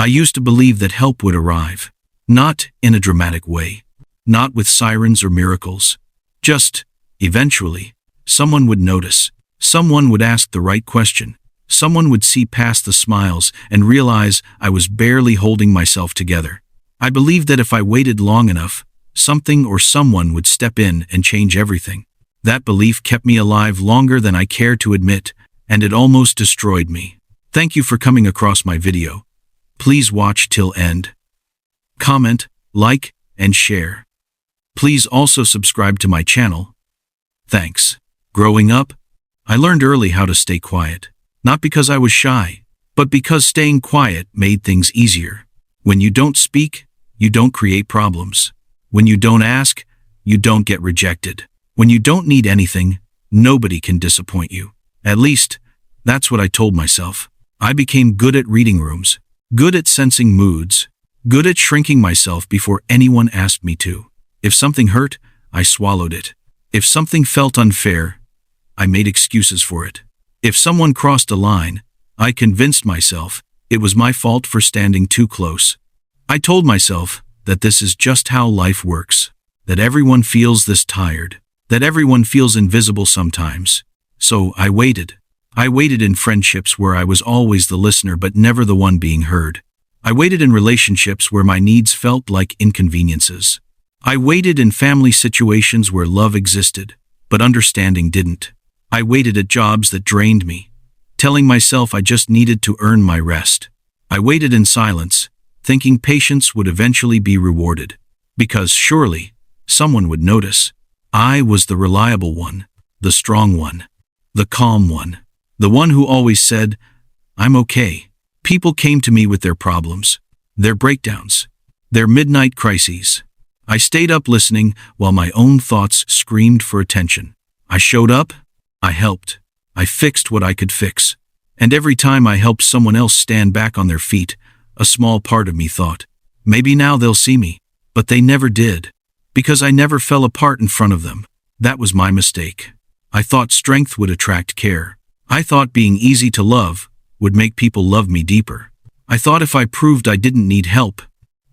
I used to believe that help would arrive. Not in a dramatic way. Not with sirens or miracles. Just, eventually, someone would notice. Someone would ask the right question. Someone would see past the smiles and realize I was barely holding myself together. I believed that if I waited long enough, something or someone would step in and change everything. That belief kept me alive longer than I care to admit, and it almost destroyed me. Thank you for coming across my video. Please watch till end. Comment, like, and share. Please also subscribe to my channel. Thanks. Growing up, I learned early how to stay quiet. Not because I was shy, but because staying quiet made things easier. When you don't speak, you don't create problems. When you don't ask, you don't get rejected. When you don't need anything, nobody can disappoint you. At least, that's what I told myself. I became good at reading rooms, good at sensing moods, good at shrinking myself before anyone asked me to. If something hurt, I swallowed it. If something felt unfair, I made excuses for it. If someone crossed a line, I convinced myself it was my fault for standing too close. I told myself that this is just how life works, that everyone feels this tired, that everyone feels invisible sometimes. So I waited. I waited in friendships where I was always the listener but never the one being heard. I waited in relationships where my needs felt like inconveniences. I waited in family situations where love existed, but understanding didn't. I waited at jobs that drained me, telling myself I just needed to earn my rest. I waited in silence, thinking patience would eventually be rewarded, because surely someone would notice. I was the reliable one, the strong one, the calm one, the one who always said, "I'm okay." People came to me with their problems, their breakdowns, their midnight crises. I stayed up listening while my own thoughts screamed for attention. I showed up. I helped. I fixed what I could fix. And every time I helped someone else stand back on their feet, a small part of me thought, maybe now they'll see me. But they never did. Because I never fell apart in front of them. That was my mistake. I thought strength would attract care. I thought being easy to love would make people love me deeper. I thought if I proved I didn't need help,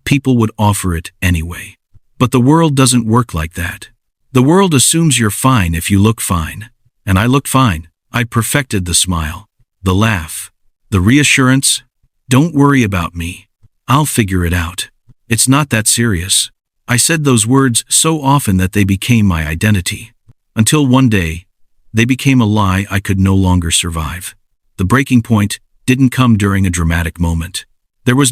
people would offer it anyway. But the world doesn't work like that. The world assumes you're fine if you look fine. And I looked fine. I perfected the smile, the laugh, the reassurance. Don't worry about me. I'll figure it out. It's not that serious. I said those words so often that they became my identity. Until one day, they became a lie I could no longer survive. The breaking point didn't come during a dramatic moment. There was